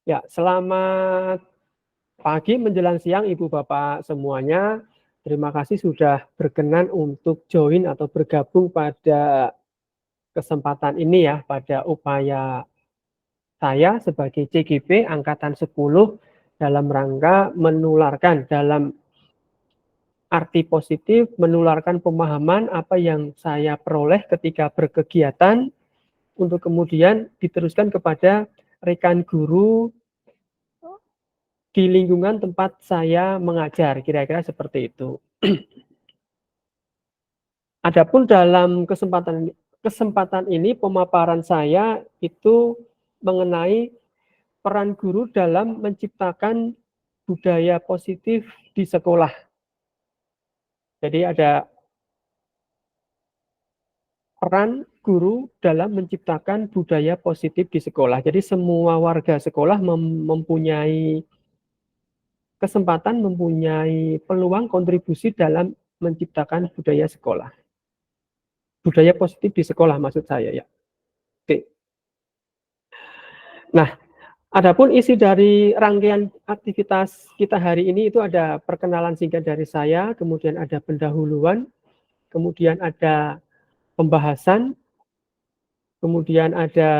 Ya, selamat pagi menjelang siang Ibu Bapak semuanya. Terima kasih sudah berkenan untuk join atau bergabung pada kesempatan ini ya, pada upaya saya sebagai CGP Angkatan 10 dalam rangka menularkan dalam arti positif, menularkan pemahaman apa yang saya peroleh ketika berkegiatan untuk kemudian diteruskan kepada rekan guru di lingkungan tempat saya mengajar, kira-kira seperti itu. Adapun dalam kesempatan ini pemaparan saya itu mengenai peran guru dalam menciptakan budaya positif di sekolah. Jadi ada peran guru dalam menciptakan budaya positif di sekolah. Jadi semua warga sekolah mempunyai kesempatan, mempunyai peluang kontribusi dalam menciptakan budaya sekolah. Budaya positif di sekolah maksud saya ya. Oke. Nah, adapun isi dari rangkaian aktivitas kita hari ini itu ada perkenalan singkat dari saya, kemudian ada pendahuluan, kemudian ada pembahasan, kemudian ada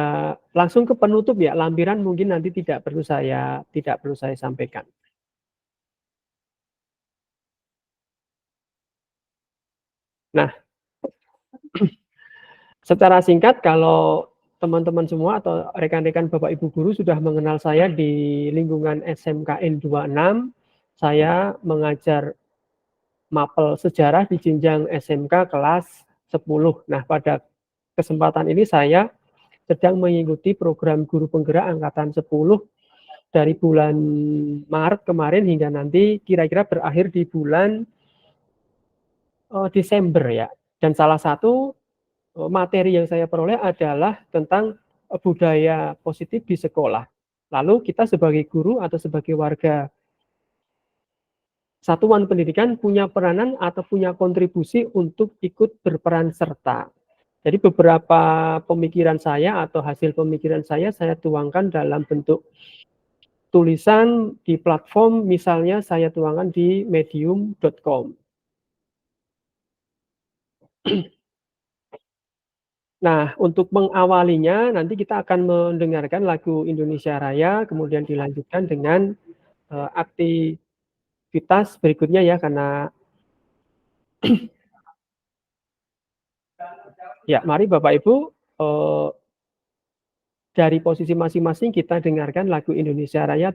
langsung ke penutup ya, lampiran mungkin nanti tidak perlu saya sampaikan. Nah, secara singkat kalau teman-teman semua atau rekan-rekan Bapak Ibu guru sudah mengenal saya di lingkungan SMKN 26, saya mengajar mapel sejarah di jenjang SMK kelas 10. Nah, pada kesempatan ini saya sedang mengikuti program guru penggerak angkatan 10 dari bulan Maret kemarin hingga nanti kira-kira berakhir di bulan Desember ya. Dan salah satu materi yang saya peroleh adalah tentang budaya positif di sekolah. Lalu kita sebagai guru atau sebagai warga satuan pendidikan punya peranan atau punya kontribusi untuk ikut berperan serta. Jadi beberapa pemikiran saya atau hasil pemikiran saya tuangkan dalam bentuk tulisan di platform, misalnya saya tuangkan di medium.com. Nah, untuk mengawalinya nanti kita akan mendengarkan lagu Indonesia Raya, kemudian dilanjutkan dengan aktivitas berikutnya ya, karena ya, mari Bapak Ibu dari posisi masing-masing kita dengarkan lagu Indonesia Raya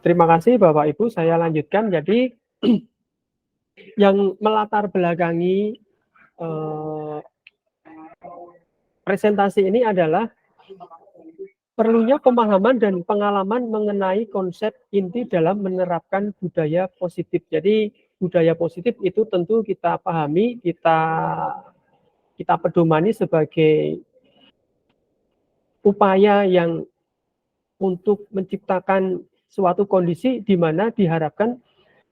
Terima kasih Bapak Ibu, saya lanjutkan. Jadi yang melatar belakangi presentasi ini adalah perlunya pemahaman dan pengalaman mengenai konsep inti dalam menerapkan budaya positif. Jadi budaya positif itu tentu kita pahami, kita pedomani sebagai upaya yang untuk menciptakan suatu kondisi di mana diharapkan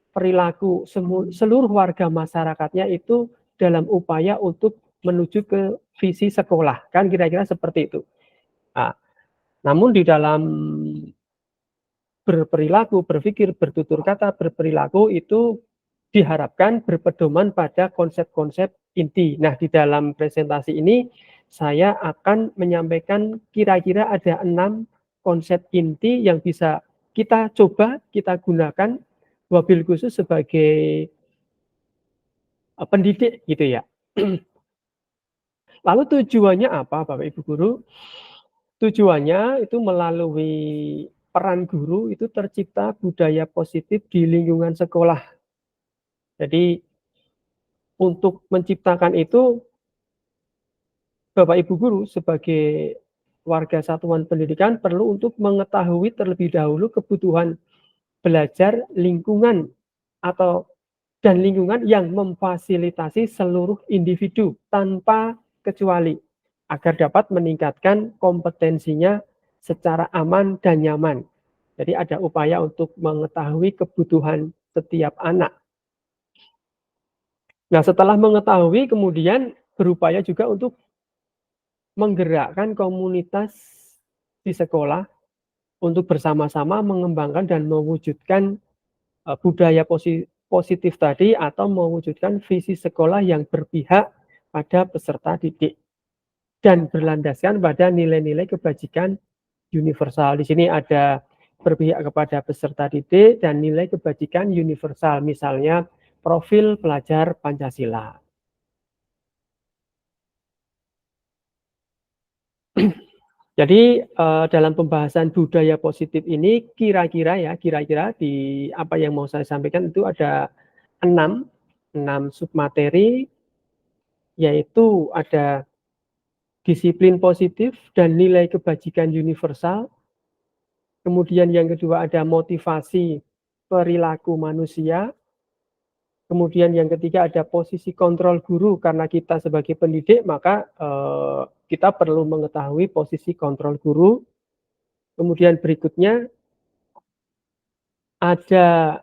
perilaku seluruh warga masyarakatnya itu dalam upaya untuk menuju ke visi sekolah, kan kira-kira seperti itu. Nah, namun di dalam berperilaku, berpikir, bertutur kata, berperilaku itu diharapkan berpedoman pada konsep-konsep inti. Nah, di dalam presentasi ini saya akan menyampaikan kira-kira ada 6 konsep inti yang bisa kita coba, kita gunakan wabil khusus sebagai pendidik gitu ya. Lalu tujuannya apa Bapak Ibu Guru? Tujuannya itu melalui peran guru itu tercipta budaya positif di lingkungan sekolah. Jadi untuk menciptakan itu Bapak Ibu Guru sebagai warga satuan pendidikan perlu untuk mengetahui terlebih dahulu kebutuhan belajar lingkungan atau dan lingkungan yang memfasilitasi seluruh individu tanpa kecuali agar dapat meningkatkan kompetensinya secara aman dan nyaman. Jadi ada upaya untuk mengetahui kebutuhan setiap anak. Nah, setelah mengetahui kemudian berupaya juga untuk menggerakkan komunitas di sekolah untuk bersama-sama mengembangkan dan mewujudkan budaya positif tadi atau mewujudkan visi sekolah yang berpihak pada peserta didik dan berlandaskan pada nilai-nilai kebajikan universal. Di sini ada berpihak kepada peserta didik dan nilai kebajikan universal, misalnya profil pelajar Pancasila. Jadi dalam pembahasan budaya positif ini kira-kira di apa yang mau saya sampaikan itu ada 6 submateri, yaitu ada disiplin positif dan nilai kebajikan universal. Kemudian yang kedua ada motivasi perilaku manusia. Kemudian yang ketiga ada posisi kontrol guru, karena kita sebagai pendidik maka kita perlu mengetahui posisi kontrol guru. Kemudian berikutnya ada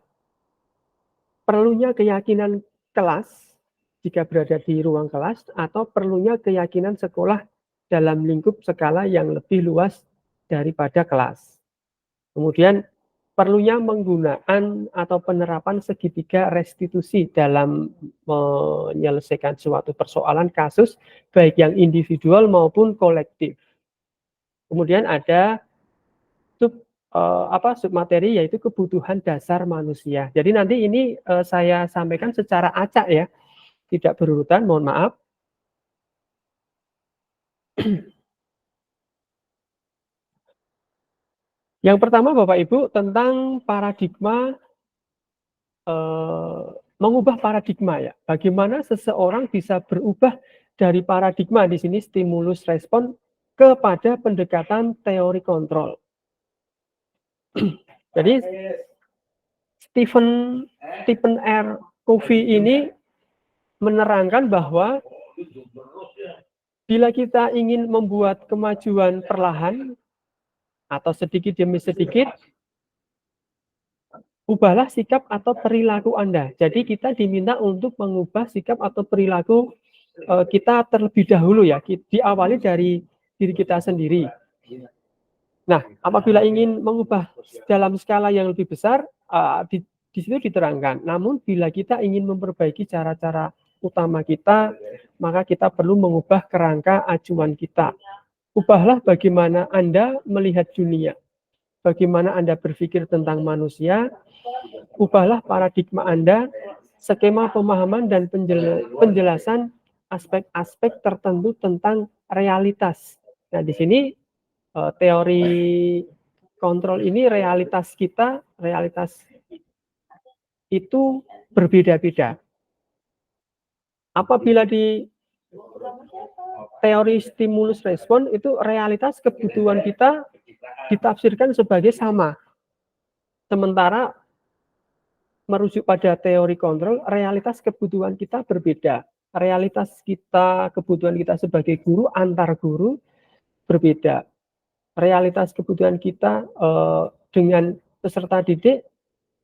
perlunya keyakinan kelas jika berada di ruang kelas atau perlunya keyakinan sekolah dalam lingkup skala yang lebih luas daripada kelas. Kemudian perlunya menggunakan atau penerapan segitiga restitusi dalam menyelesaikan suatu persoalan kasus baik yang individual maupun kolektif. Kemudian ada submateri yaitu kebutuhan dasar manusia. Jadi nanti ini saya sampaikan secara acak ya, tidak berurutan, mohon maaf. Yang pertama Bapak Ibu tentang paradigma, mengubah paradigma ya. Bagaimana seseorang bisa berubah dari paradigma, di sini stimulus respon, kepada pendekatan teori kontrol. Jadi Stephen R. Covey ini menerangkan bahwa bila kita ingin membuat kemajuan perlahan atau sedikit demi sedikit, ubahlah sikap atau perilaku Anda. Jadi kita diminta untuk mengubah sikap atau perilaku kita terlebih dahulu ya, diawali dari diri kita sendiri. Nah, apabila ingin mengubah dalam skala yang lebih besar, di situ diterangkan. Namun bila kita ingin memperbaiki cara-cara utama kita, maka kita perlu mengubah kerangka acuan kita. Ubahlah bagaimana Anda melihat dunia, bagaimana Anda berpikir tentang manusia, ubahlah paradigma Anda, skema pemahaman dan penjelasan aspek-aspek tertentu tentang realitas. Nah, di sini teori kontrol ini realitas itu berbeda-beda. Apabila di teori stimulus respon itu realitas kebutuhan kita ditafsirkan sebagai sama. Sementara merujuk pada teori kontrol, realitas kebutuhan kita berbeda. Realitas kita, kebutuhan kita sebagai guru, antar guru berbeda. Realitas kebutuhan kita dengan peserta didik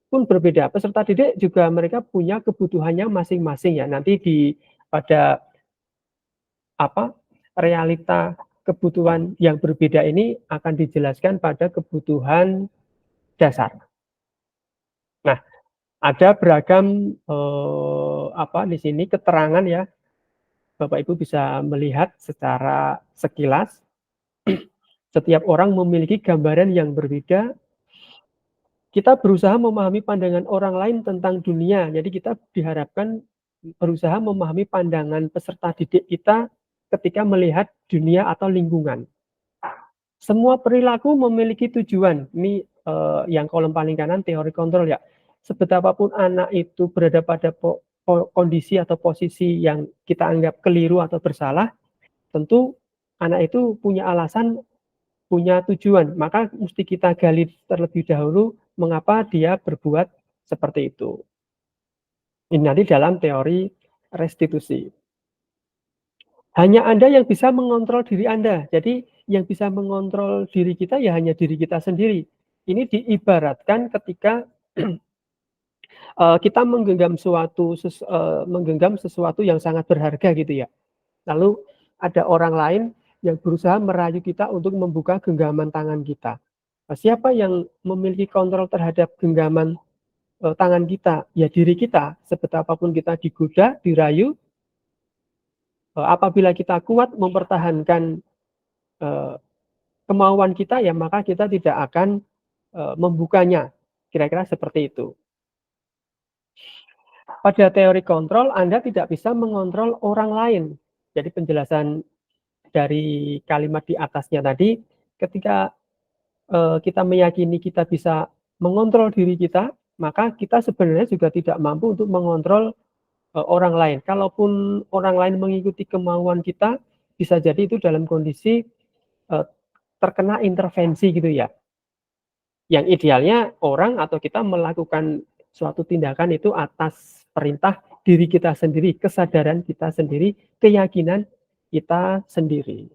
pun berbeda. Peserta didik juga mereka punya kebutuhannya masing-masing ya. Nanti pada realita kebutuhan yang berbeda ini akan dijelaskan pada kebutuhan dasar. Nah, ada beragam di sini keterangan ya. Bapak Ibu bisa melihat secara sekilas. Setiap orang memiliki gambaran yang berbeda. Kita berusaha memahami pandangan orang lain tentang dunia. Jadi kita diharapkan berusaha memahami pandangan peserta didik kita ketika melihat dunia atau lingkungan. Semua perilaku memiliki tujuan. Ini yang kolom paling kanan teori kontrol ya. Sebetapapun anak itu berada pada kondisi atau posisi yang kita anggap keliru atau bersalah, tentu anak itu punya alasan, punya tujuan. Maka mesti kita gali terlebih dahulu mengapa dia berbuat seperti itu. Ini nanti dalam teori restitusi. Hanya Anda yang bisa mengontrol diri Anda. Jadi yang bisa mengontrol diri kita ya hanya diri kita sendiri. Ini diibaratkan ketika kita menggenggam sesuatu yang sangat berharga gitu ya. Lalu ada orang lain yang berusaha merayu kita untuk membuka genggaman tangan kita. Nah, siapa yang memiliki kontrol terhadap genggaman tangan kita? Ya diri kita. Sebetapapun kita digoda, dirayu, apabila kita kuat mempertahankan kemauan kita, ya maka kita tidak akan membukanya. Kira-kira seperti itu. Pada teori kontrol, Anda tidak bisa mengontrol orang lain. Jadi penjelasan dari kalimat di atasnya tadi, ketika kita meyakini kita bisa mengontrol diri kita, maka kita sebenarnya juga tidak mampu untuk mengontrol orang lain. Kalaupun orang lain mengikuti kemauan kita, bisa jadi itu dalam kondisi terkena intervensi gitu ya. Yang idealnya orang atau kita melakukan suatu tindakan itu atas perintah diri kita sendiri, kesadaran kita sendiri, keyakinan kita sendiri.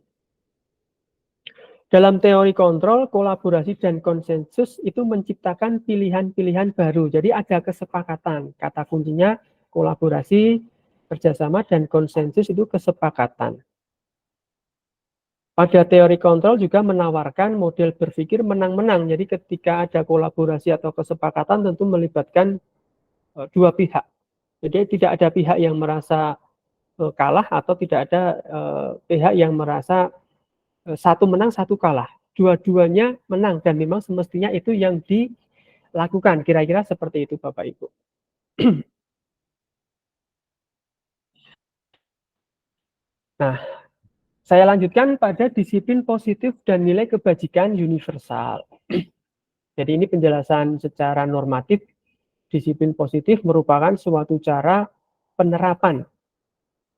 Dalam teori kontrol, kolaborasi dan konsensus itu menciptakan pilihan-pilihan baru. Jadi ada kesepakatan. Kata kuncinya kolaborasi, kerjasama, dan konsensus itu kesepakatan. Pada teori kontrol juga menawarkan model berpikir menang-menang. Jadi ketika ada kolaborasi atau kesepakatan tentu melibatkan dua pihak. Jadi tidak ada pihak yang merasa kalah atau tidak ada pihak yang merasa satu menang, satu kalah. Dua-duanya menang dan memang semestinya itu yang dilakukan. Kira-kira seperti itu Bapak Ibu. Nah, saya lanjutkan pada disiplin positif dan nilai kebajikan universal. Jadi ini penjelasan secara normatif. Disiplin positif merupakan suatu cara penerapan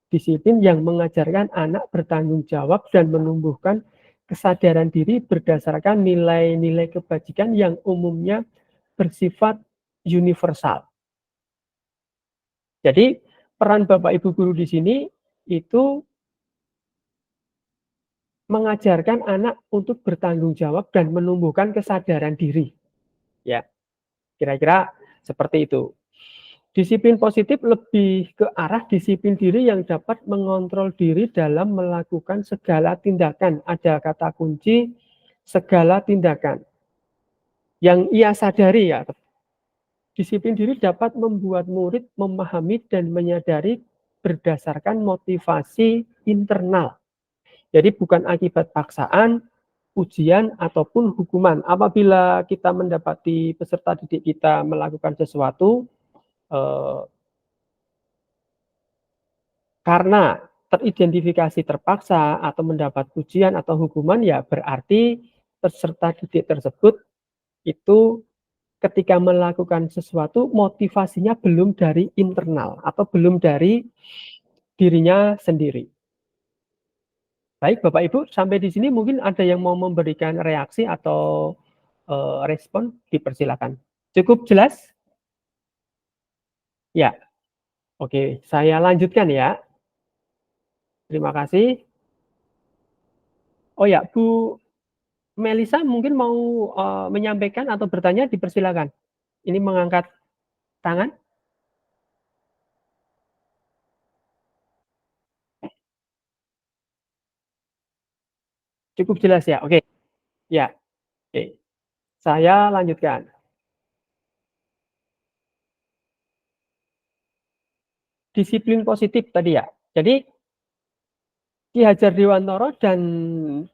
disiplin yang mengajarkan anak bertanggung jawab dan menumbuhkan kesadaran diri berdasarkan nilai-nilai kebajikan yang umumnya bersifat universal. Jadi peran Bapak Ibu guru di sini itu mengajarkan anak untuk bertanggung jawab dan menumbuhkan kesadaran diri. Ya, kira-kira seperti itu. Disiplin positif lebih ke arah disiplin diri yang dapat mengontrol diri dalam melakukan segala tindakan. Ada kata kunci segala tindakan. Yang ia sadari ya, disiplin diri dapat membuat murid memahami dan menyadari berdasarkan motivasi internal. Jadi bukan akibat paksaan, ujian, ataupun hukuman. Apabila kita mendapati peserta didik kita melakukan sesuatu, karena teridentifikasi terpaksa atau mendapat ujian atau hukuman, ya berarti peserta didik tersebut itu ketika melakukan sesuatu motivasinya belum dari internal atau belum dari dirinya sendiri. Baik Bapak Ibu, sampai di sini mungkin ada yang mau memberikan reaksi atau, respon, dipersilakan. Cukup jelas? Ya, oke, saya lanjutkan ya. Terima kasih. Oh ya, Bu Melisa mungkin mau, menyampaikan atau bertanya, dipersilakan. Ini mengangkat tangan, cukup jelas ya? Oke, ya, oke. Saya lanjutkan. Disiplin positif tadi ya. Jadi Ki Hajar Dewantara dan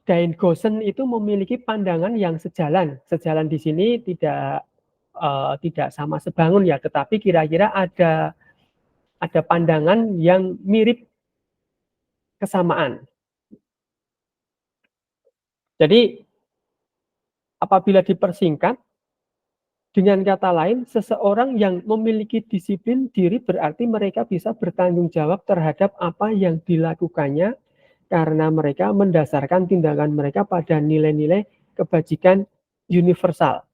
Dain Gosen itu memiliki pandangan yang sejalan. Sejalan di sini tidak sama sebangun ya, tetapi kira-kira ada pandangan yang mirip kesamaan. Jadi apabila dipersingkat, dengan kata lain, seseorang yang memiliki disiplin diri berarti mereka bisa bertanggung jawab terhadap apa yang dilakukannya karena mereka mendasarkan tindakan mereka pada nilai-nilai kebajikan universal.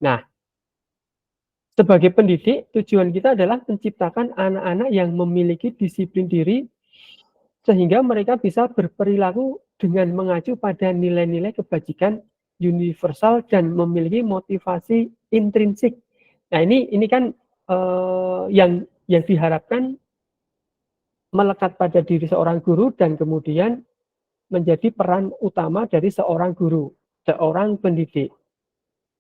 Nah, sebagai pendidik, tujuan kita adalah menciptakan anak-anak yang memiliki disiplin diri sehingga mereka bisa berperilaku dengan mengacu pada nilai-nilai kebajikan universal dan memiliki motivasi intrinsik. Nah, ini kan yang diharapkan melekat pada diri seorang guru dan kemudian menjadi peran utama dari seorang guru, seorang pendidik.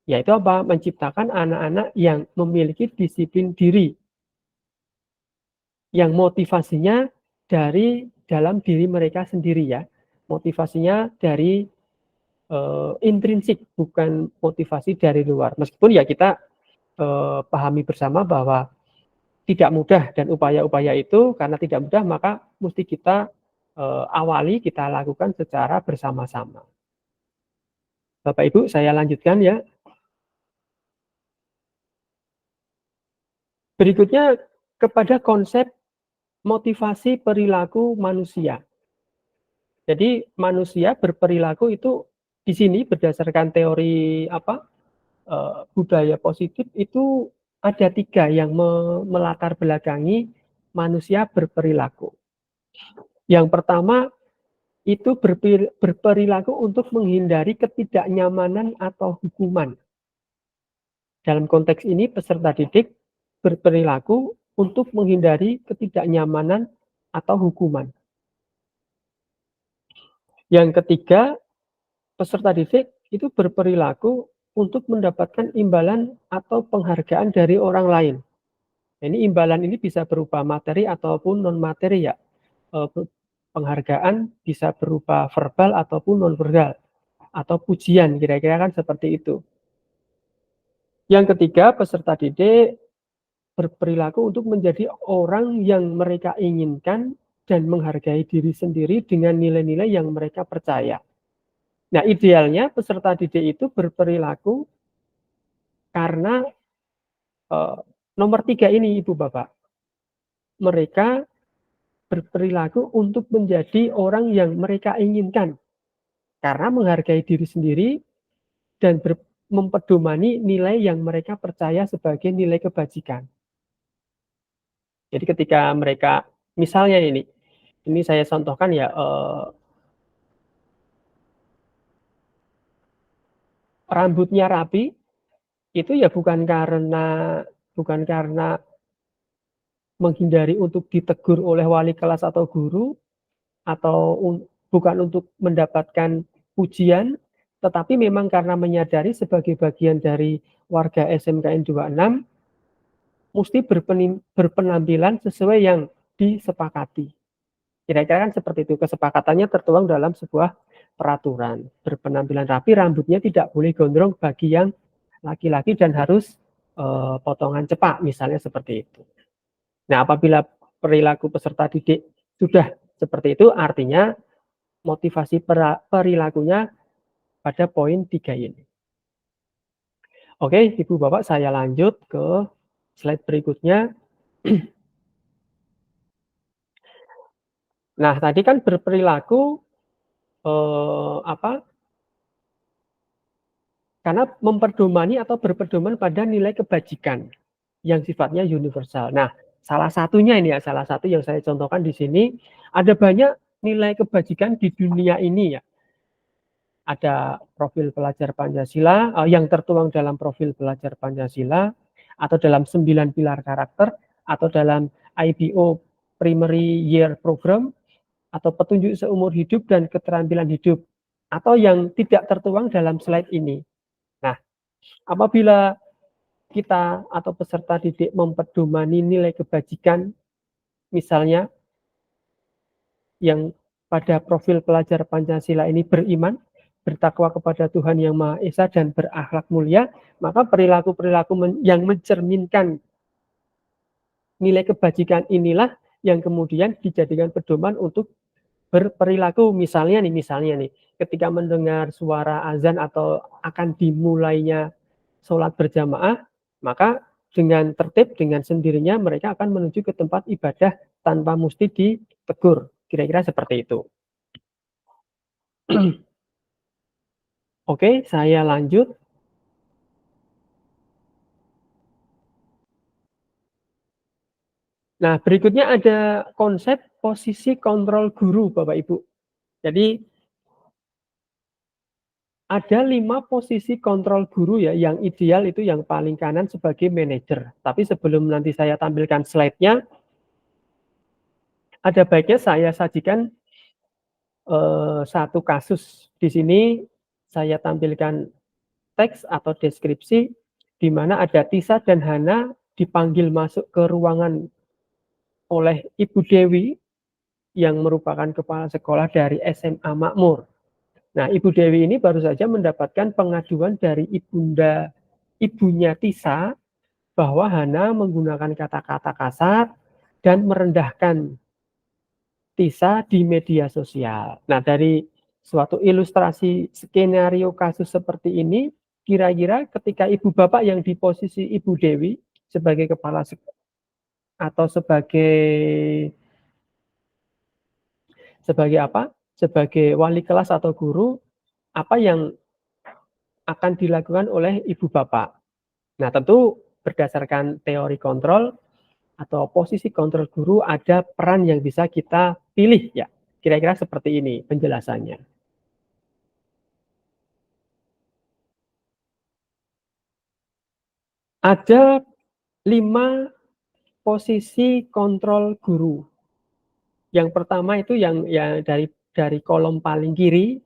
Yaitu apa? Menciptakan anak-anak yang memiliki disiplin diri, yang motivasinya dari dalam diri mereka sendiri ya. Motivasinya dari intrinsik, bukan motivasi dari luar. Meskipun ya kita pahami bersama bahwa tidak mudah dan upaya-upaya itu karena tidak mudah maka mesti kita awali, kita lakukan secara bersama-sama. Bapak Ibu, saya lanjutkan ya. Berikutnya kepada konsep motivasi perilaku manusia. Jadi manusia berperilaku itu di sini berdasarkan teori budaya positif itu ada 3 yang melatar belakangi manusia berperilaku. Yang pertama itu berperilaku untuk menghindari ketidaknyamanan atau hukuman. Dalam konteks ini peserta didik berperilaku untuk menghindari ketidaknyamanan atau hukuman. Yang ketiga, peserta didik itu berperilaku untuk mendapatkan imbalan atau penghargaan dari orang lain. Ini imbalan ini bisa berupa materi ataupun non materi ya. Penghargaan bisa berupa verbal ataupun non verbal atau pujian, kira-kira kan seperti itu. Yang ketiga, peserta didik berperilaku untuk menjadi orang yang mereka inginkan dan menghargai diri sendiri dengan nilai-nilai yang mereka percaya. Nah, idealnya peserta didik itu berperilaku karena nomor 3 ini, Ibu Bapak. Mereka berperilaku untuk menjadi orang yang mereka inginkan karena menghargai diri sendiri dan mempedomani nilai yang mereka percaya sebagai nilai kebajikan. Jadi ketika mereka misalnya ini saya contohkan ya, rambutnya rapi itu ya bukan karena menghindari untuk ditegur oleh wali kelas atau guru atau bukan untuk mendapatkan pujian, tetapi memang karena menyadari sebagai bagian dari warga SMKN 26 mesti berpenampilan sesuai yang disepakati. Kira-kira kan seperti itu, kesepakatannya tertuang dalam sebuah peraturan. Berpenampilan rapi, rambutnya tidak boleh gondrong bagi yang laki-laki dan harus potongan cepak, misalnya seperti itu. Nah, apabila perilaku peserta didik sudah seperti itu, artinya motivasi perilakunya pada poin 3 ini. Oke, Ibu Bapak saya lanjut ke slide berikutnya. Nah, tadi kan berperilaku, apa, karena memperdomani atau berpedoman pada nilai kebajikan yang sifatnya universal. Nah, salah satunya ini ya, salah satu yang saya contohkan di sini, ada banyak nilai kebajikan di dunia ini ya. Ada profil pelajar Pancasila, yang tertuang dalam profil pelajar Pancasila, atau dalam 9 pilar karakter, atau dalam IPO Primary Year Program, atau petunjuk seumur hidup dan keterampilan hidup, atau yang tidak tertuang dalam slide ini. Nah, apabila kita atau peserta didik mempedomani nilai kebajikan, misalnya yang pada profil pelajar Pancasila ini beriman, bertakwa kepada Tuhan Yang Maha Esa dan berakhlak mulia, maka perilaku-perilaku yang mencerminkan nilai kebajikan inilah yang kemudian dijadikan pedoman untuk berperilaku. Misalnya nih, ketika mendengar suara azan atau akan dimulainya sholat berjamaah, maka dengan tertib, dengan sendirinya mereka akan menuju ke tempat ibadah tanpa mesti ditegur. Kira-kira seperti itu. Oke, saya lanjut. Nah, berikutnya ada konsep posisi kontrol guru, Bapak Ibu. Jadi ada 5 posisi kontrol guru ya, yang ideal itu yang paling kanan sebagai manajer. Tapi sebelum nanti saya tampilkan slide-nya, ada baiknya saya sajikan satu kasus. Di sini saya tampilkan teks atau deskripsi di mana ada Tisa dan Hana dipanggil masuk ke ruangan oleh Ibu Dewi yang merupakan kepala sekolah dari SMA Makmur. Nah, Ibu Dewi ini baru saja mendapatkan pengaduan dari ibunya Tisa bahwa Hana menggunakan kata-kata kasar dan merendahkan Tisa di media sosial. Nah, dari suatu ilustrasi skenario kasus seperti ini, kira-kira ketika ibu bapak yang di posisi Ibu Dewi sebagai kepala atau sebagai apa? Sebagai wali kelas atau guru, apa yang akan dilakukan oleh ibu bapak? Nah, tentu berdasarkan teori kontrol atau posisi kontrol guru ada peran yang bisa kita pilih ya. Kira-kira seperti ini penjelasannya. Ada 5 posisi kontrol guru. Yang pertama itu yang ya dari kolom paling kiri,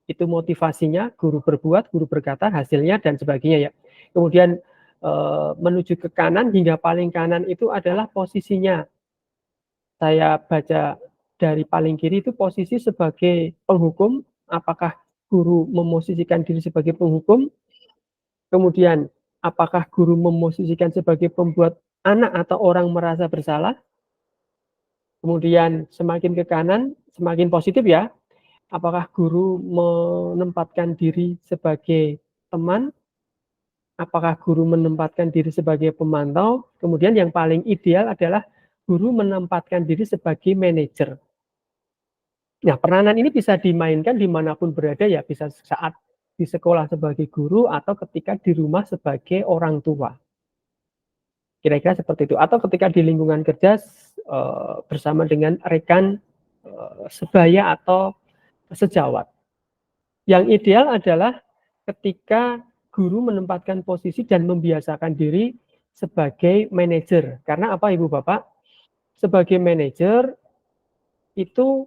itu motivasinya, guru berbuat, guru berkata, hasilnya dan sebagainya ya. Kemudian menuju ke kanan hingga paling kanan itu adalah posisinya. Saya baca dari paling kiri itu posisi sebagai penghukum, apakah guru memosisikan diri sebagai penghukum, kemudian apakah guru memosisikan sebagai pembuat anak atau orang merasa bersalah, kemudian semakin ke kanan, semakin positif ya, apakah guru menempatkan diri sebagai teman, apakah guru menempatkan diri sebagai pemantau, kemudian yang paling ideal adalah guru menempatkan diri sebagai manajer. Nah, peranan ini bisa dimainkan dimanapun berada ya, bisa saat di sekolah sebagai guru atau ketika di rumah sebagai orang tua. Kira-kira seperti itu. Atau ketika di lingkungan kerja bersama dengan rekan sebaya atau sejawat. Yang ideal adalah ketika guru menempatkan posisi dan membiasakan diri sebagai manajer. Karena apa Ibu Bapak? Sebagai manajer itu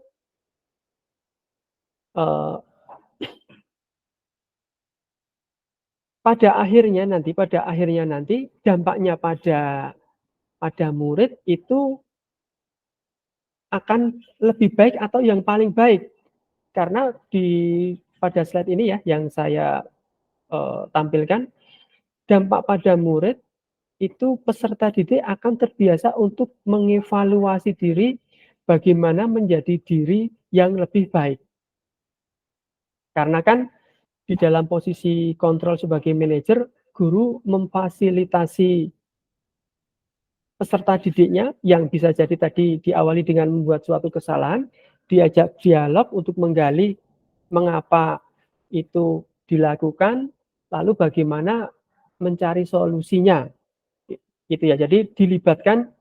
eh, pada akhirnya nanti dampaknya pada murid itu akan lebih baik atau yang paling baik. Karena pada slide ini ya yang saya tampilkan, dampak pada murid itu peserta didik akan terbiasa untuk mengevaluasi diri bagaimana menjadi diri yang lebih baik. Karena kan di dalam posisi kontrol sebagai manajer, guru memfasilitasi peserta didiknya yang bisa jadi tadi diawali dengan membuat suatu kesalahan, diajak dialog untuk menggali mengapa itu dilakukan, lalu bagaimana mencari solusinya, gitu ya. Jadi dilibatkan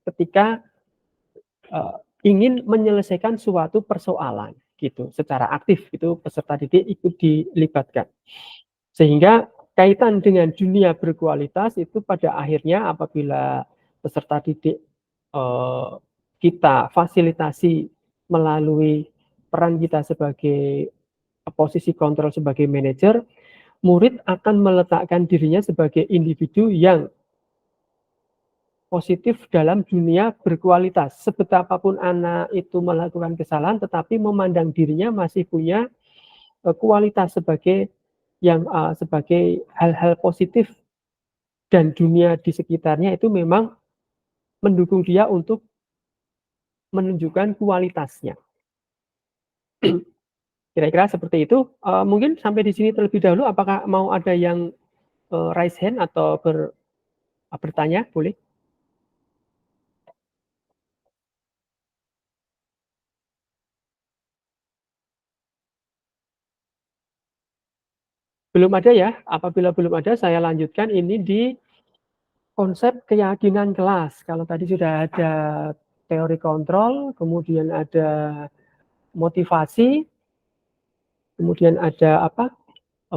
ketika, ingin menyelesaikan suatu persoalan, gitu, secara aktif itu peserta didik ikut dilibatkan. Sehingga kaitan dengan dunia berkualitas itu pada akhirnya apabila peserta didik, eee, kita fasilitasi melalui peran kita sebagai posisi kontrol sebagai manajer, murid akan meletakkan dirinya sebagai individu yang positif dalam dunia berkualitas. Sebetapapun anak itu melakukan kesalahan, tetapi memandang dirinya masih punya, kualitas sebagai yang, sebagai hal-hal positif dan dunia di sekitarnya itu memang mendukung dia untuk menunjukkan kualitasnya. Kira-kira seperti itu, mungkin sampai di sini terlebih dahulu, apakah mau ada yang, raise hand atau bertanya? Boleh? Belum ada ya? Apabila belum ada, saya lanjutkan ini di konsep keyakinan kelas. Kalau tadi sudah ada teori kontrol, kemudian ada motivasi, kemudian ada apa,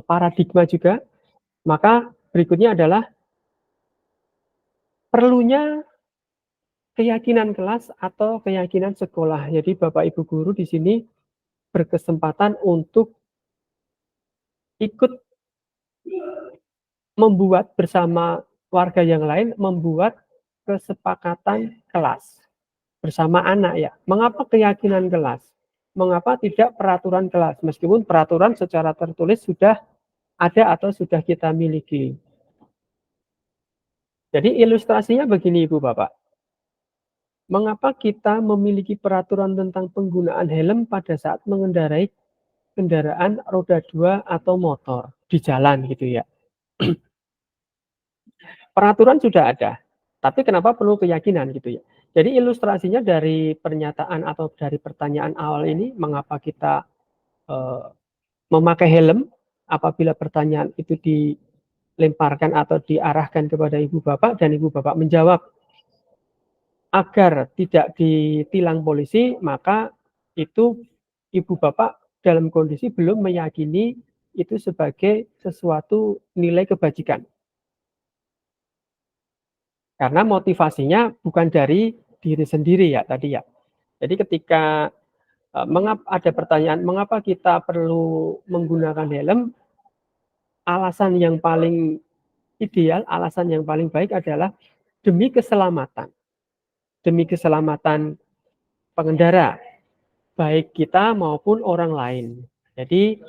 paradigma juga, maka berikutnya adalah perlunya keyakinan kelas atau keyakinan sekolah. Jadi Bapak Ibu guru di sini berkesempatan untuk ikut membuat bersama warga yang lain, membuat kesepakatan kelas bersama anak ya. Mengapa keyakinan kelas? Mengapa tidak peraturan kelas? Meskipun peraturan secara tertulis sudah ada atau sudah kita miliki. Jadi ilustrasinya begini Ibu Bapak. Mengapa kita memiliki peraturan tentang penggunaan helm pada saat mengendarai kendaraan roda 2 atau motor di jalan gitu ya. Peraturan sudah ada, tapi kenapa perlu keyakinan gitu ya. Jadi ilustrasinya dari pernyataan atau dari pertanyaan awal ini, mengapa kita, eee, memakai helm apabila pertanyaan itu dilemparkan atau diarahkan kepada ibu bapak dan ibu bapak menjawab agar tidak ditilang polisi, maka itu ibu bapak dalam kondisi belum meyakini itu sebagai sesuatu nilai kebajikan. Karena motivasinya bukan dari diri sendiri ya tadi ya. Jadi ketika, ada pertanyaan mengapa kita perlu menggunakan helm, alasan yang paling ideal, alasan yang paling baik adalah demi keselamatan. Demi keselamatan pengendara, baik kita maupun orang lain. Jadi,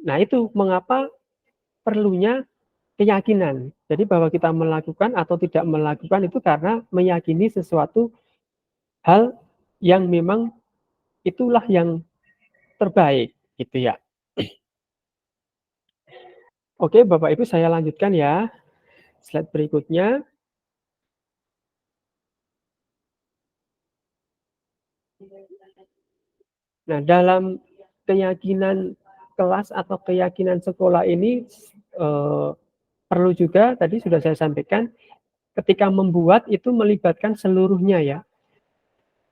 nah itu mengapa perlunya keyakinan. Jadi bahwa kita melakukan atau tidak melakukan itu karena meyakini sesuatu hal yang memang itulah yang terbaik, gitu ya. Oke, Bapak Ibu saya lanjutkan ya, slide berikutnya. Nah, dalam keyakinan kelas atau keyakinan sekolah ini, eee, perlu juga tadi sudah saya sampaikan, ketika membuat itu melibatkan seluruhnya ya,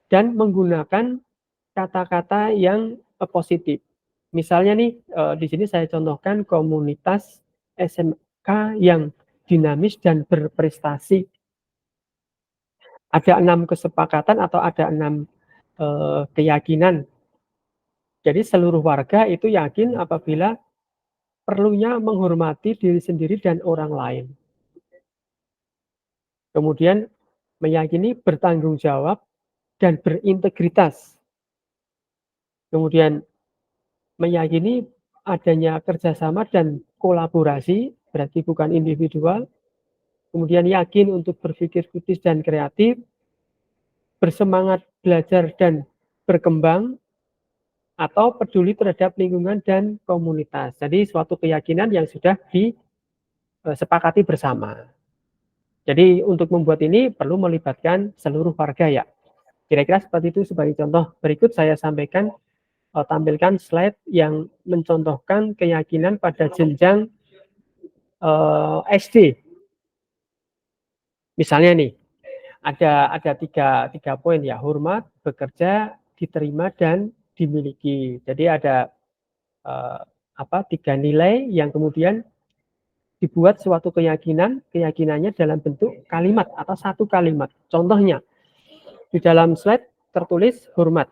dan menggunakan kata-kata yang, positif. Misalnya nih, di sini saya contohkan komunitas SMK yang dinamis dan berprestasi. Ada 6 kesepakatan atau ada 6 keyakinan. Jadi seluruh warga itu yakin apabila perlunya menghormati diri sendiri dan orang lain. Kemudian meyakini bertanggung jawab dan berintegritas. Kemudian meyakini adanya kerjasama dan kolaborasi, berarti bukan individual. Kemudian yakin untuk berpikir kritis dan kreatif, bersemangat belajar dan berkembang, atau peduli terhadap lingkungan dan komunitas. Jadi suatu keyakinan yang sudah sepakati bersama. Jadi untuk membuat ini perlu melibatkan seluruh warga ya. Kira-kira seperti itu sebagai contoh. Berikut saya sampaikan, tampilkan slide yang mencontohkan keyakinan pada jenjang, SD. Misalnya nih, ada tiga poin ya, hormat, bekerja, diterima, dan dimiliki. Jadi ada, tiga nilai yang kemudian dibuat suatu keyakinannya dalam bentuk kalimat atau satu kalimat. Contohnya, di dalam slide tertulis hormat.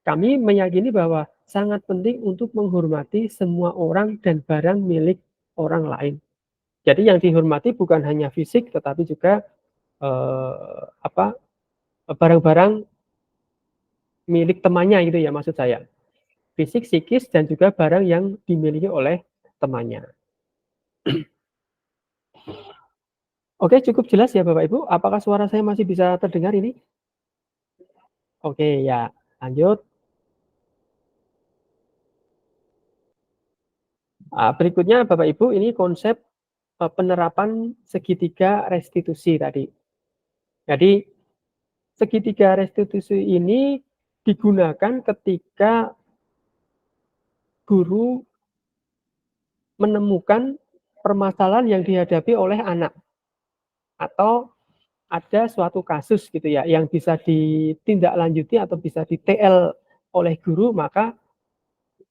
Kami meyakini bahwa sangat penting untuk menghormati semua orang dan barang milik orang lain. Jadi yang dihormati bukan hanya fisik, tetapi juga barang-barang milik temannya gitu ya maksud saya. Fisik, psikis, dan juga barang yang dimiliki oleh temannya. Oke, cukup jelas ya Bapak Ibu. Apakah suara saya masih bisa terdengar ini? Oke ya, lanjut. Berikutnya Bapak Ibu, ini konsep penerapan segitiga restitusi tadi. Jadi segitiga restitusi ini digunakan ketika guru menemukan permasalahan yang dihadapi oleh anak, atau ada suatu kasus gitu ya yang bisa ditindaklanjuti atau bisa di-TL oleh guru, maka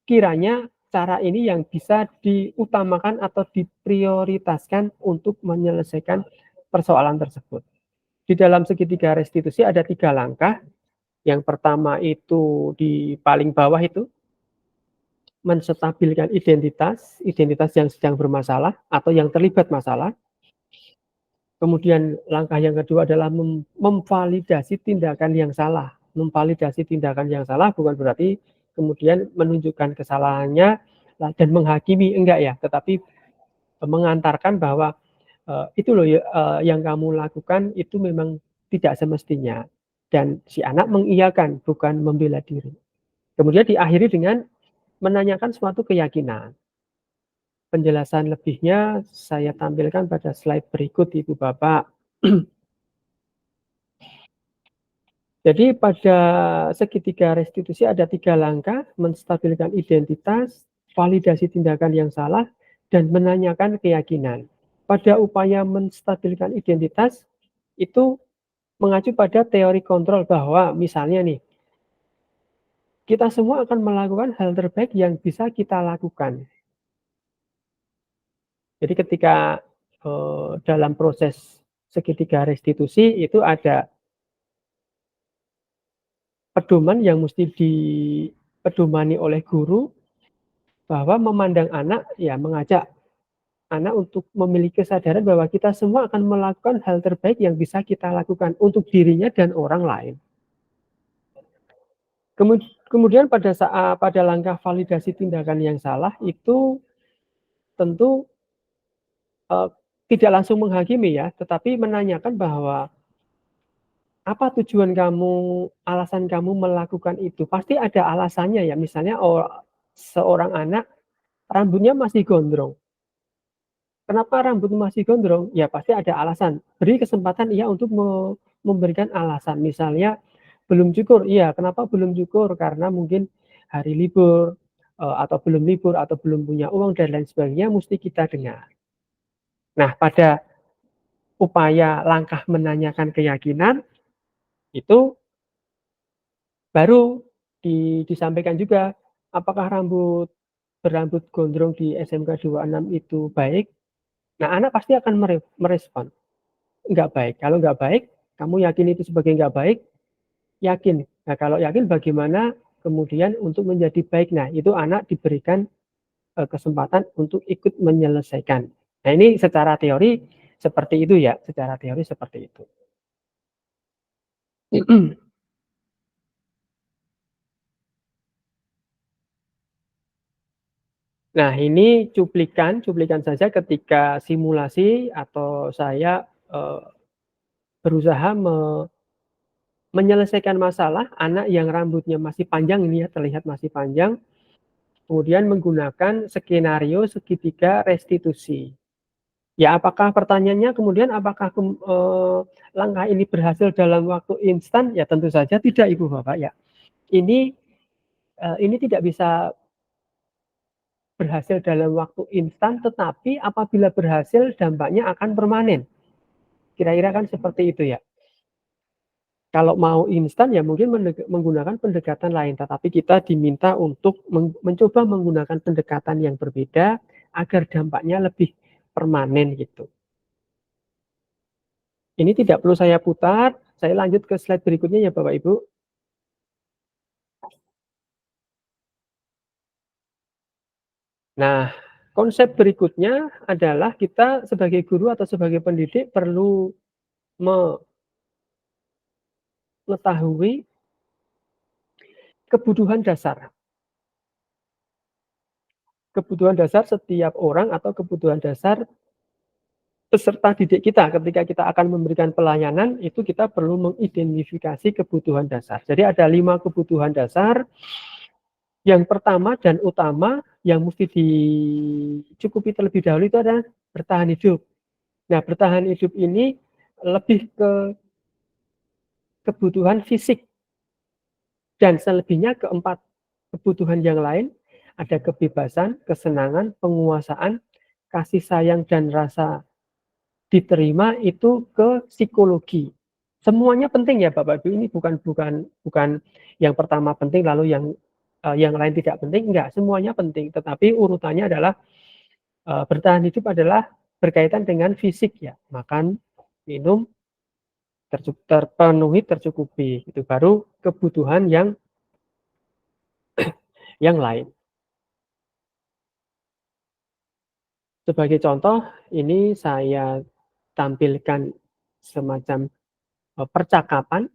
kiranya cara ini yang bisa diutamakan atau diprioritaskan untuk menyelesaikan persoalan tersebut. Di dalam segitiga restitusi ada 3 langkah. Yang pertama itu di paling bawah itu, menstabilkan identitas yang sedang bermasalah atau yang terlibat masalah. Kemudian langkah yang kedua adalah memvalidasi tindakan yang salah. Memvalidasi tindakan yang salah bukan berarti kemudian menunjukkan kesalahannya dan menghakimi, enggak ya, tetapi mengantarkan bahwa itu loh yang kamu lakukan itu memang tidak semestinya, dan si anak mengiyakan bukan membela diri. Kemudian diakhiri dengan menanyakan suatu keyakinan. Penjelasan lebihnya saya tampilkan pada slide berikut Ibu Bapak. Jadi pada segitiga restitusi ada 3 langkah, menstabilkan identitas, validasi tindakan yang salah, dan menanyakan keyakinan. Pada upaya menstabilkan identitas, itu mengacu pada teori kontrol bahwa misalnya nih, kita semua akan melakukan hal terbaik yang bisa kita lakukan. Jadi ketika dalam proses segitiga restitusi itu ada pedoman yang mesti dipedomani oleh guru, bahwa memandang anak, ya mengajak anak untuk memiliki kesadaran bahwa kita semua akan melakukan hal terbaik yang bisa kita lakukan untuk dirinya dan orang lain. Kemudian pada langkah validasi tindakan yang salah itu tentu tidak langsung menghakimi ya, tetapi menanyakan bahwa apa tujuan kamu, alasan kamu melakukan itu. Pasti ada alasannya ya, misalnya seorang anak rambutnya masih gondrong. Kenapa rambut masih gondrong? Ya pasti ada alasan. Beri kesempatan ia untuk memberikan alasan. Misalnya belum cukur, iya kenapa belum cukur? Karena mungkin hari libur, atau belum libur, atau belum punya uang, dan lain sebagainya, mesti kita dengar. Nah, pada upaya langkah menanyakan keyakinan, itu baru disampaikan juga, apakah berambut gondrong di SMK 26 itu baik? Nah, anak pasti akan merespon, nggak baik. Kalau nggak baik, kamu yakin itu sebagai nggak baik? Yakin. Nah, kalau yakin bagaimana kemudian untuk menjadi baik? Nah, itu anak diberikan kesempatan untuk ikut menyelesaikan. Nah, ini secara teori seperti itu ya, secara teori seperti itu. Nah, ini cuplikan saja ketika simulasi atau saya berusaha menyelesaikan masalah anak yang rambutnya masih panjang, ini ya terlihat masih panjang, kemudian menggunakan skenario segitiga restitusi. Ya, apakah pertanyaannya kemudian apakah langkah ini berhasil dalam waktu instan? Ya tentu saja tidak, Ibu Bapak, ya. Ini, ini tidak bisa berhasil dalam waktu instan, tetapi apabila berhasil dampaknya akan permanen. Kira-kira kan seperti itu ya. Kalau mau instan ya mungkin menggunakan pendekatan lain, tetapi kita diminta untuk mencoba menggunakan pendekatan yang berbeda agar dampaknya lebih permanen gitu. Ini tidak perlu saya putar, saya lanjut ke slide berikutnya ya Bapak Ibu. Nah, konsep berikutnya adalah kita sebagai guru atau sebagai pendidik perlu mengetahui kebutuhan dasar. Kebutuhan dasar setiap orang atau kebutuhan dasar peserta didik kita ketika kita akan memberikan pelayanan itu kita perlu mengidentifikasi kebutuhan dasar. Jadi ada 5 kebutuhan dasar. Yang pertama dan utama yang mesti dicukupi terlebih dahulu itu adalah bertahan hidup. Nah, bertahan hidup ini lebih ke kebutuhan fisik dan selebihnya keempat kebutuhan yang lain ada kebebasan, kesenangan, penguasaan, kasih sayang dan rasa diterima itu ke psikologi. Semuanya penting ya Bapak Ibu, ini bukan bukan yang pertama penting lalu yang lain tidak penting, enggak, semuanya penting. Tetapi urutannya adalah bertahan hidup adalah berkaitan dengan fisik ya, makan, minum, terpenuhi, tercukupi. Itu baru kebutuhan yang lain. Sebagai contoh, ini saya tampilkan semacam percakapan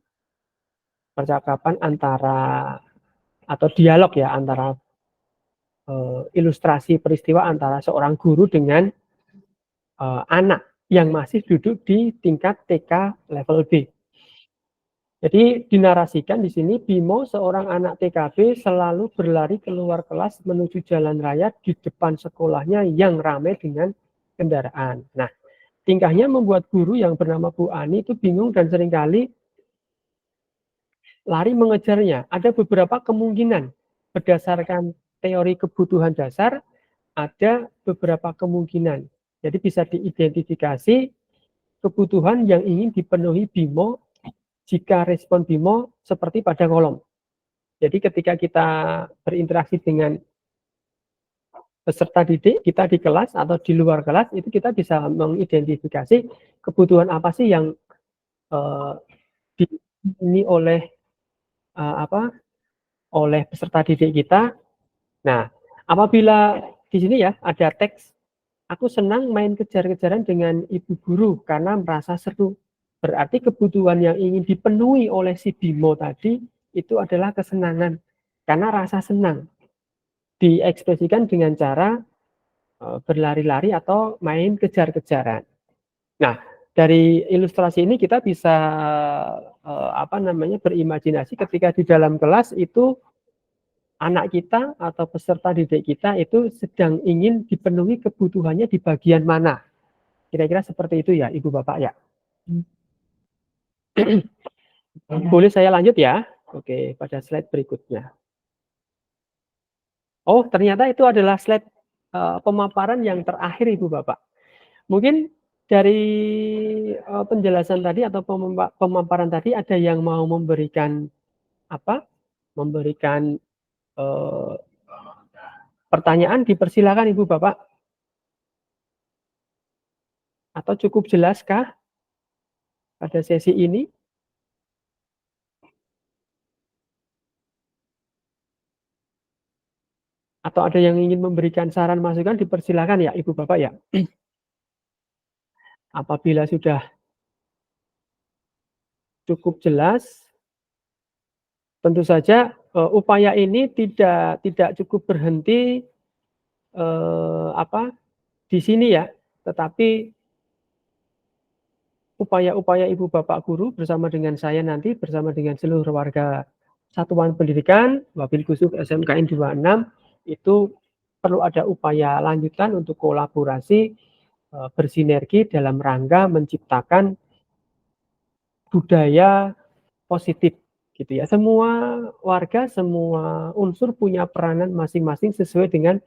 antara atau dialog ya antara ilustrasi peristiwa antara seorang guru dengan anak yang masih duduk di tingkat TK level B. Jadi dinarasikan di sini Bimo seorang anak TKB selalu berlari keluar kelas menuju jalan raya di depan sekolahnya yang ramai dengan kendaraan. Nah, tingkahnya membuat guru yang bernama Bu Ani itu bingung dan seringkali lari mengejarnya. Ada beberapa kemungkinan berdasarkan teori kebutuhan dasar, ada beberapa kemungkinan. Jadi bisa diidentifikasi kebutuhan yang ingin dipenuhi Bimo jika respon Bimo seperti pada kolom. Jadi ketika kita berinteraksi dengan peserta didik kita di kelas atau di luar kelas, itu kita bisa mengidentifikasi kebutuhan apa sih yang dipenuhi oleh oleh peserta didik kita. Nah, apabila di sini ya ada teks, aku senang main kejar-kejaran dengan ibu guru karena merasa seru. Berarti kebutuhan yang ingin dipenuhi oleh si Bimo tadi itu adalah kesenangan. Karena rasa senang diekspresikan dengan cara berlari-lari atau main kejar-kejaran. Nah, dari ilustrasi ini kita bisa berimajinasi ketika di dalam kelas itu anak kita atau peserta didik kita itu sedang ingin dipenuhi kebutuhannya di bagian mana. Kira-kira seperti itu ya, Ibu Bapak ya. Boleh saya lanjut ya? Oke, pada slide berikutnya. Oh, ternyata itu adalah slide pemaparan yang terakhir Ibu Bapak. Mungkin dari penjelasan tadi atau pemaparan tadi ada yang mau memberikan apa? Memberikan pertanyaan, dipersilakan Ibu Bapak. Atau cukup jelaskah pada sesi ini? Atau ada yang ingin memberikan saran masukan, dipersilakan ya Ibu Bapak ya. Apabila sudah cukup jelas, tentu saja upaya ini tidak cukup berhenti di sini ya, tetapi upaya-upaya Ibu Bapak guru bersama dengan saya nanti, bersama dengan seluruh warga Satuan Pendidikan Wabil Khusus SMKN 26 itu perlu ada upaya lanjutan untuk kolaborasi bersinergi dalam rangka menciptakan budaya positif gitu ya. Semua warga, semua unsur punya peranan masing-masing sesuai dengan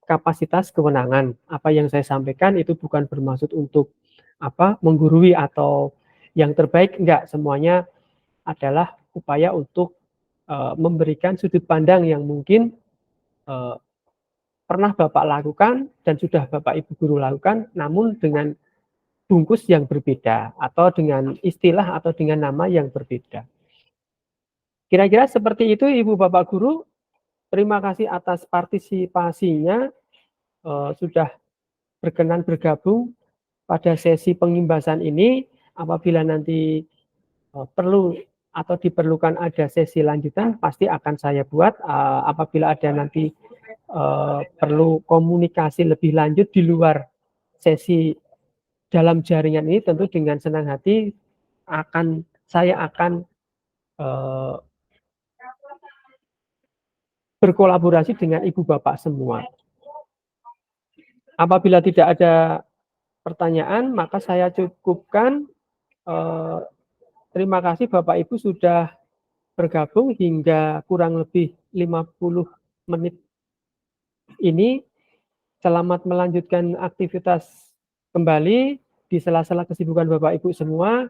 kapasitas kewenangan. Apa yang saya sampaikan itu bukan bermaksud untuk menggurui atau yang terbaik, enggak, semuanya adalah upaya untuk memberikan sudut pandang yang mungkin pernah Bapak lakukan dan sudah Bapak Ibu guru lakukan, namun dengan bungkus yang berbeda atau dengan istilah atau dengan nama yang berbeda. Kira-kira seperti itu Ibu Bapak guru. Terima kasih atas partisipasinya, sudah berkenan bergabung pada sesi pengimbasan ini. Apabila nanti perlu atau diperlukan ada sesi lanjutan, pasti akan saya buat. Apabila ada nanti perlu komunikasi lebih lanjut di luar sesi dalam jaringan ini, tentu dengan senang hati saya akan berkolaborasi dengan Ibu Bapak semua. Apabila tidak ada pertanyaan, maka saya cukupkan. Terima kasih Bapak Ibu sudah bergabung hingga kurang lebih 50 menit ini. Selamat melanjutkan aktivitas kembali di sela-sela kesibukan Bapak Ibu semua.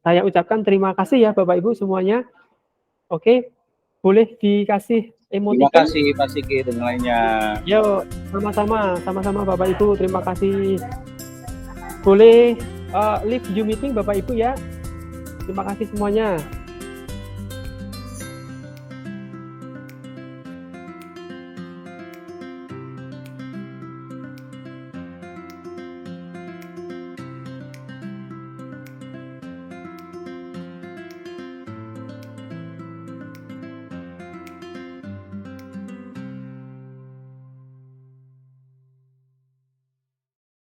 Saya ucapkan terima kasih ya Bapak Ibu semuanya. Oke, boleh dikasih emoticon. Terima kasih Pak Sigit dan lainnya. Yo, sama-sama Bapak Ibu, terima kasih. Boleh leave Zoom meeting Bapak Ibu ya. Terima kasih semuanya.